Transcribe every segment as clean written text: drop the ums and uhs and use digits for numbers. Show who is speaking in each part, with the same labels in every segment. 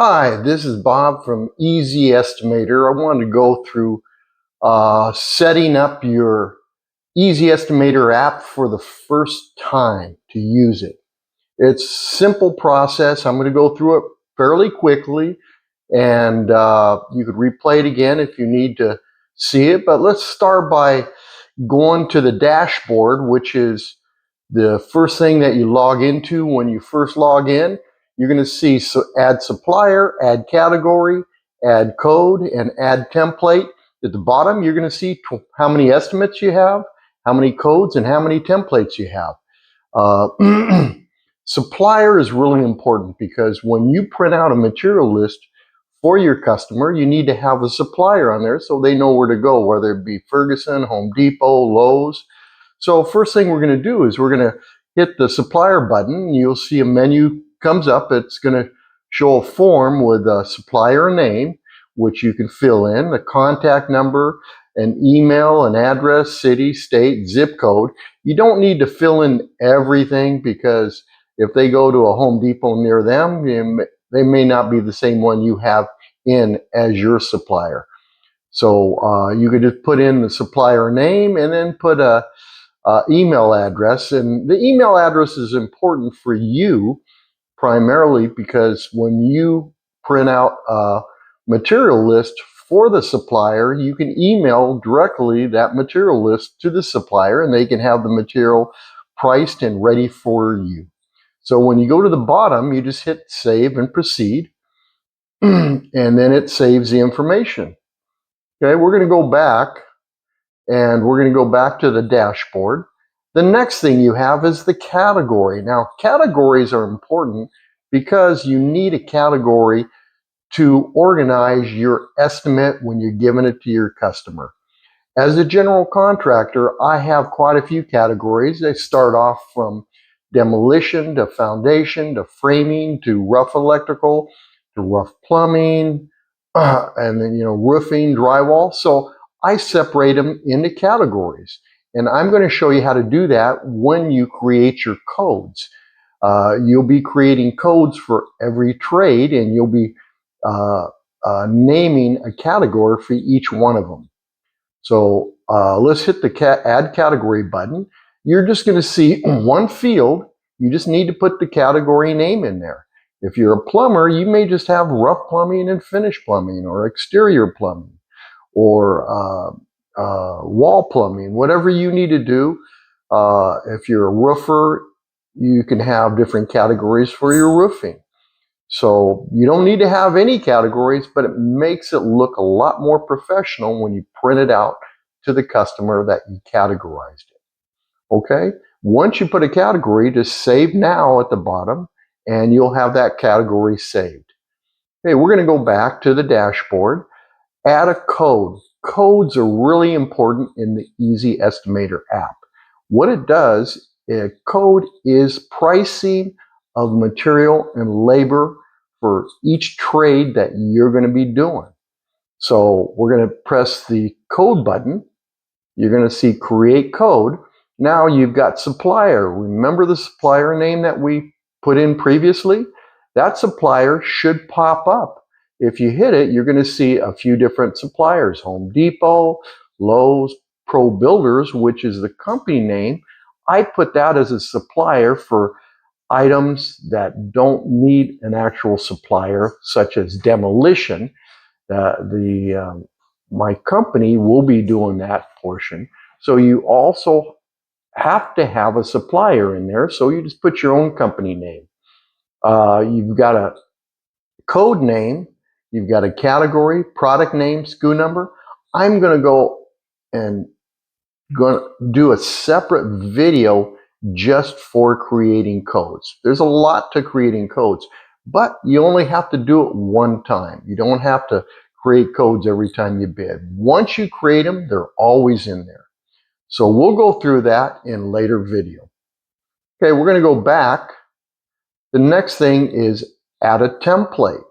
Speaker 1: Hi, this is Bob from EZ Estimator. I wanted to go through setting up your EZ Estimator app for the first time to use it. It's a simple process. I'm going to go through it fairly quickly, and you could replay it again if you need to see it. But let's start by going to the dashboard, which is the first thing that you log into when you first log in. You're going to see add supplier, add category, add code, and add template. At the bottom, you're going to see how many estimates you have, how many codes, and how many templates you have. Supplier is really important because when you print out a material list for your customer, you need to have a supplier on there so they know where to go, whether it be Ferguson, Home Depot, Lowe's. So first thing we're going to do is we're going to hit the supplier button. You'll see a menu comes up. It's going to show a form with a supplier name, which you can fill in, the contact number, an email, an address, city, state, zip code. You don't need to fill in everything because if they go to a Home Depot near them, they may not be the same one you have in as your supplier. So you could just put in the supplier name and then put a email address. And the email address is important for you primarily because when you print out a material list for the supplier, you can email directly that material list to the supplier and they can have the material priced and ready for you. So when you go to the bottom, you just hit save and proceed, and then it saves the information. Okay, we're going to go back and we're going to go back to the dashboard. The next thing you have is the category. Now, categories are important because you need a category to organize your estimate when you're giving it to your customer. As a general contractor, I have quite a few categories. They start off from demolition to foundation to framing to rough electrical to rough plumbing, and then roofing, drywall. So I separate them into categories, and I'm going to show you how to do that when you create your codes. You'll be creating codes for every trade, and you'll be naming a category for each one of them. So let's hit the add category button. You're just going to see one field. You just need to put the category name in there. If you're a plumber, you may just have rough plumbing and finished plumbing, or exterior plumbing, or wall plumbing, whatever you need to do. If you're a roofer, you can have different categories for your roofing. So you don't need to have any categories, but it makes it look a lot more professional when you print it out to the customer that you categorized it. Okay? Once you put a category, just save now at the bottom, and you'll have that category saved. Okay, we're going to go back to the dashboard. Add a code. Codes are really important in the EZ Estimator app. What it does, a code is pricing of material and labor for each trade that you're going to be doing. So we're going to press the code button. You're going to see create code. Now you've got supplier. Remember the supplier name that we put in previously? That supplier should pop up. If you hit it, you're going to see a few different suppliers: Home Depot, Lowe's, Pro Builders, which is the company name. I put that as a supplier for items that don't need an actual supplier, such as demolition. My company will be doing that portion. So you also have to have a supplier in there, so you just put your own company name. You've got a code name, you've got a category, product name, SKU number. I'm going to go and do a separate video just for creating codes. There's a lot to creating codes, but you only have to do it one time. You don't have to create codes every time you bid. Once you create them, they're always in there. So we'll go through that in a later video. Okay, we're going to go back. The next thing is add a template.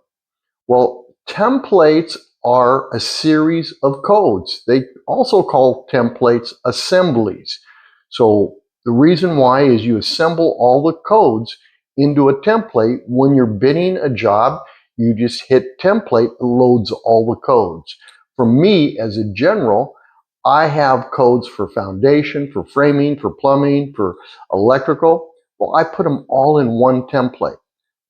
Speaker 1: Well, templates are a series of codes. They also call templates assemblies. So the reason why is you assemble all the codes into a template. When you're bidding a job, you just hit template, it loads all the codes. For me, as a general, I have codes for foundation, for framing, for plumbing, for electrical. Well, I put them all in one template.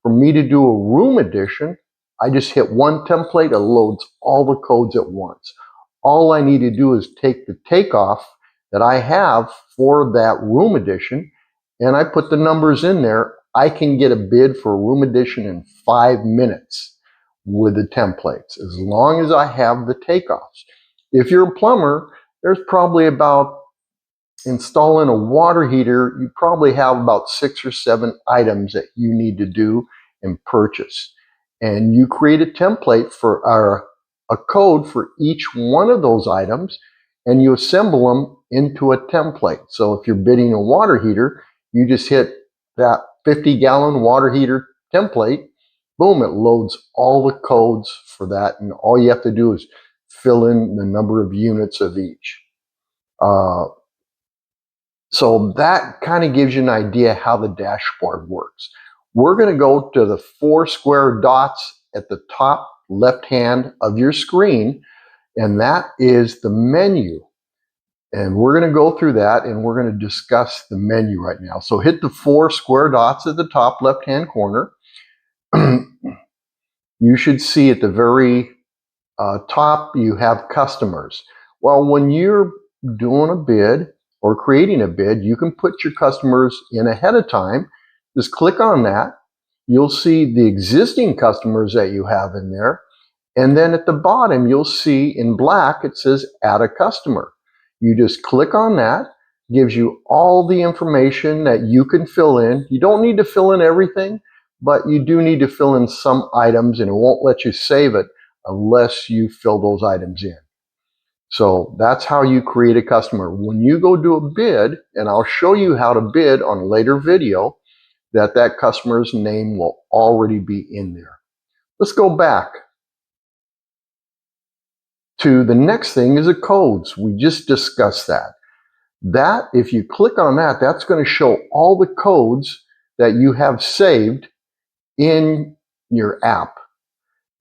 Speaker 1: For me to do a room addition, I just hit one template, it loads all the codes at once. All I need to do is take the takeoff that I have for that room addition, and I put the numbers in there. I can get a bid for a room addition in 5 minutes with the templates, as long as I have the takeoffs. If you're a plumber, there's probably about installing a water heater, you probably have about 6 or 7 items that you need to do and purchase. And you create a template for a code for each one of those items, and you assemble them into a template. So if you're bidding a water heater, you just hit that 50-gallon water heater template, boom, it loads all the codes for that, and all you have to do is fill in the number of units of each. So that kind of gives you an idea how the dashboard works. We're going to go to the 4 square dots at the top left hand of your screen, and that is the menu. And we're going to go through that, and we're going to discuss the menu right now. So hit the 4 square dots at the top left hand corner. You should see at the very top you have customers. Well, when you're doing a bid or creating a bid, you can put your customers in ahead of time. Just click on that. You'll see the existing customers that you have in there. And then at the bottom, you'll see in black, it says add a customer. You just click on that, gives you all the information that you can fill in. You don't need to fill in everything, but you do need to fill in some items, and it won't let you save it unless you fill those items in. So that's how you create a customer. When you go do a bid, and I'll show you how to bid on a later video, that customer's name will already be in there. Let's go back to the next thing is the codes. We just discussed that. That, if you click on that, that's going to show all the codes that you have saved in your app.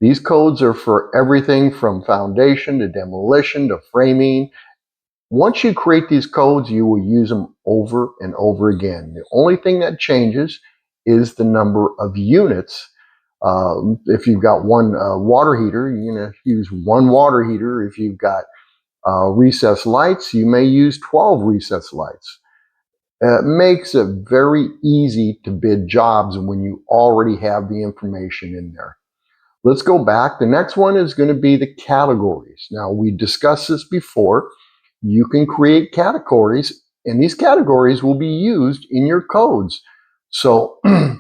Speaker 1: These codes are for everything from foundation to demolition to framing. Once you create these codes, you will use them over and over again. The only thing that changes is the number of units. If you've got one water heater, you're going to use one water heater. If you've got recessed lights, you may use 12 recessed lights. It makes it very easy to bid jobs when you already have the information in there. Let's go back. The next one is going to be the categories. Now, we discussed this before. You can create categories, and these categories will be used in your codes. So it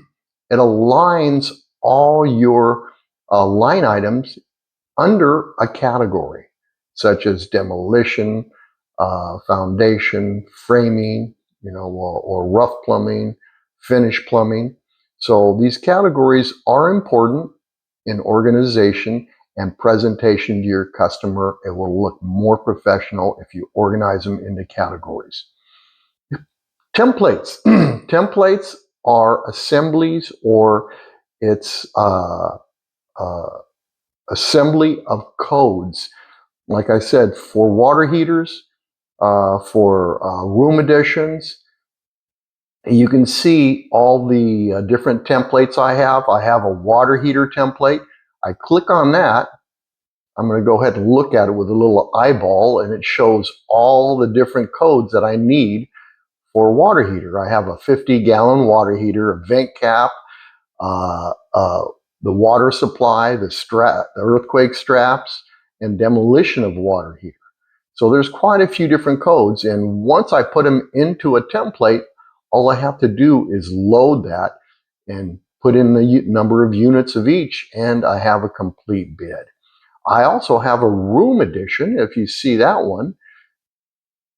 Speaker 1: aligns all your line items under a category, such as demolition, foundation, framing, or rough plumbing, finish plumbing. So these categories are important in organization and presentation to your customer. It will look more professional if you organize them into categories. Templates. Templates are assemblies, or it's assembly of codes. Like I said, for water heaters, for room additions, you can see all the different templates I have. I have a water heater template. I click on that. I'm going to go ahead and look at it with a little eyeball, and it shows all the different codes that I need for a water heater. I have a 50-gallon water heater, a vent cap, the water supply, the earthquake straps, and demolition of water heater. So there's quite a few different codes, and once I put them into a template, all I have to do is load that and put in the number of units of each, and I have a complete bid. I also have a room addition. If you see that one,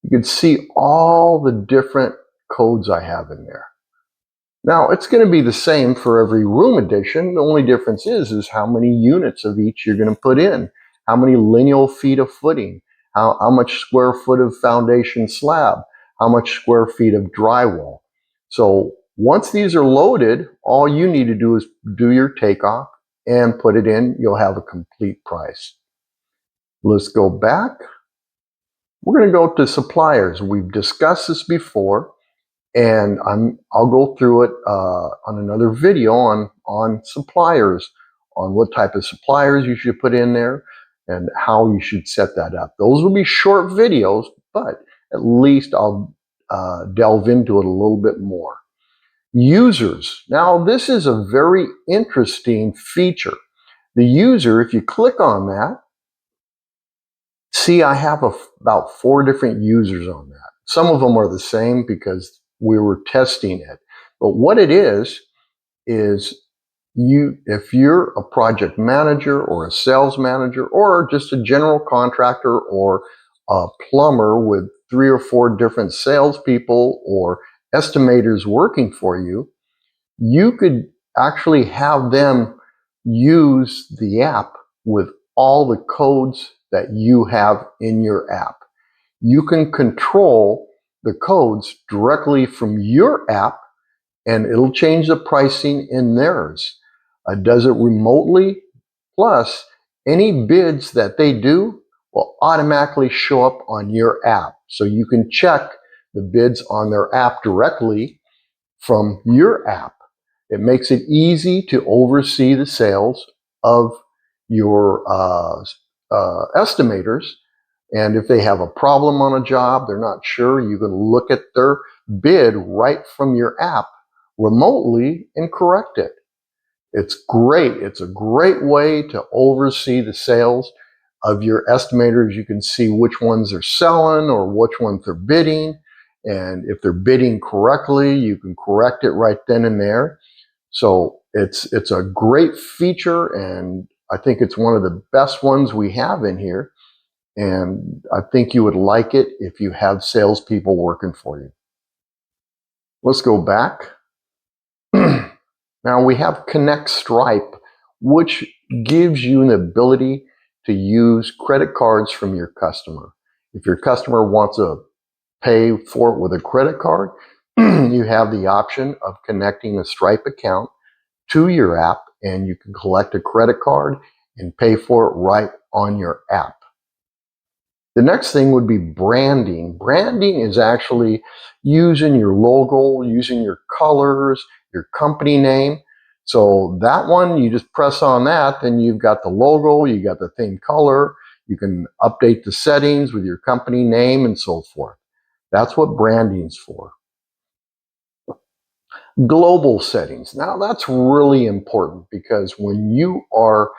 Speaker 1: you can see all the different codes I have in there. Now, it's going to be the same for every room addition. The only difference is how many units of each you're going to put in, how many lineal feet of footing, how much square foot of foundation slab, how much square feet of drywall. So once these are loaded, all you need to do is do your takeoff, and put it in, you'll have a complete price. Let's go back. We're going to go to suppliers. We've discussed this before, and I'll go through it on another video on suppliers, on what type of suppliers you should put in there and how you should set that up. Those will be short videos, but at least I'll delve into it a little bit more. Users. Now, this is a very interesting feature. The user, if you click on that, see, I have about 4 different users on that. Some of them are the same because we were testing it. But what it is if you're a project manager or a sales manager or just a general contractor or a plumber with 3 or 4 different salespeople or estimators working for you, you could actually have them use the app with all the codes that you have in your app. You can control the codes directly from your app, and it'll change the pricing in theirs. Does it remotely. Plus, any bids that they do will automatically show up on your app. So you can check the bids on their app directly from your app. It makes it easy to oversee the sales of your estimators. And if they have a problem on a job, they're not sure, you can look at their bid right from your app remotely and correct it. It's great. It's a great way to oversee the sales of your estimators. You can see which ones they're selling or which ones they're bidding. And if they're bidding correctly, you can correct it right then and there. So it's a great feature, and I think it's one of the best ones we have in here. And I think you would like it if you have salespeople working for you. Let's go back. Now we have Connect Stripe, which gives you an ability to use credit cards from your customer. If your customer wants to pay for it with a credit card, you have the option of connecting a Stripe account to your app, and you can collect a credit card and pay for it right on your app. The next thing would be branding. Branding is actually using your logo, using your colors, your company name. So that one, you just press on that, then you've got the logo, you got the theme color, you can update the settings with your company name and so forth. That's what branding's for. Global settings. Now that's really important because when you are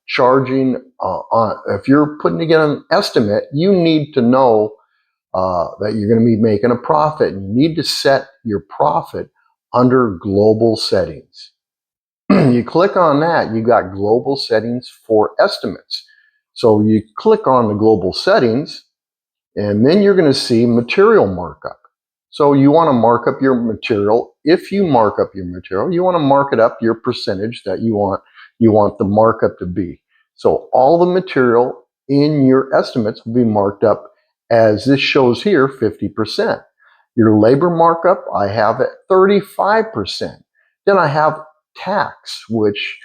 Speaker 1: charging if you're putting together an estimate, you need to know that you're going to be making a profit, and you need to set your profit under global settings. You click on that, you got global settings for estimates. So you click on the global settings, and then you're going to see material markup. So you want to mark up your material. If you mark up your material, you want to mark it up your percentage that you want the markup to be. So all the material in your estimates will be marked up as this shows here, 50%. Your labor markup, I have at 35%. Then I have tax, which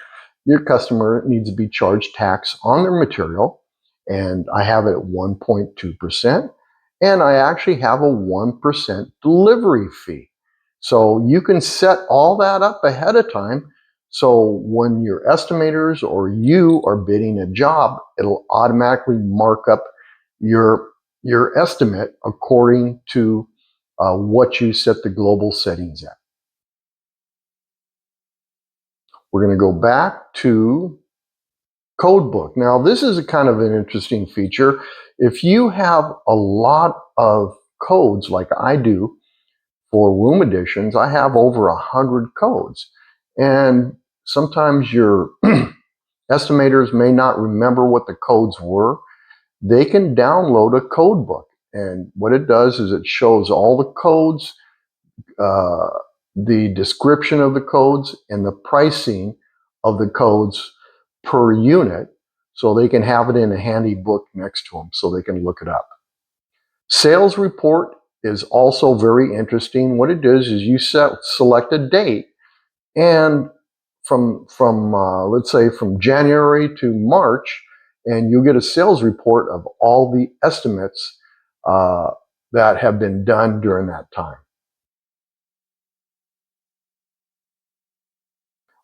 Speaker 1: your customer needs to be charged tax on their material, and I have it at 1.2%. And I actually have a 1% delivery fee. So you can set all that up ahead of time. So when your estimators or you are bidding a job, it'll automatically mark up your estimate according to what you set the global settings at. We're going to go back to Codebook. Now, this is a kind of an interesting feature. If you have a lot of codes like I do for room additions, I have over 100 codes. And sometimes your estimators may not remember what the codes were. They can download a code book. And what it does is it shows all the codes, the description of the codes, and the pricing of the codes per unit, so they can have it in a handy book next to them so they can look it up. Sales report is also very interesting. What it does is you select a date, and let's say from January to March, and you'll get a sales report of all the estimates that have been done during that time.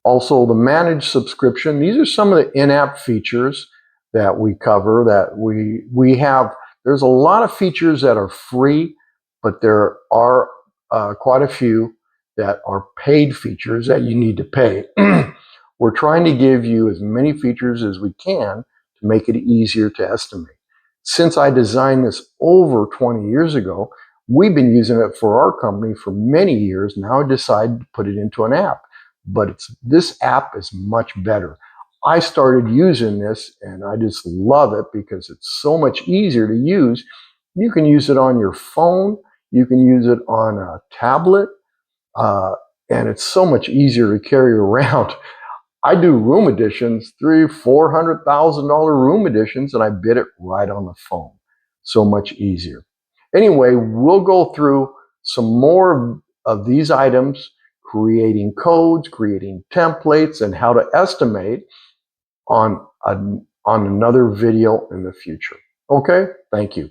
Speaker 1: Also, the managed subscription. These are some of the in-app features that we cover, that we have. There's a lot of features that are free, but there are quite a few that are paid features that you need to pay. We're trying to give you as many features as we can to make it easier to estimate. Since I designed this over 20 years ago, we've been using it for our company for many years. Now I decided to put it into an app. But this app is much better. I started using this and I just love it because it's so much easier to use. You can use it on your phone, you can use it on a tablet, and it's so much easier to carry around. I do room additions, $300,000-$400,000 room additions, and I bid it right on the phone. So much easier. Anyway, we'll go through some more of these items, creating codes, creating templates, and how to estimate on another video in the future. Okay, thank you.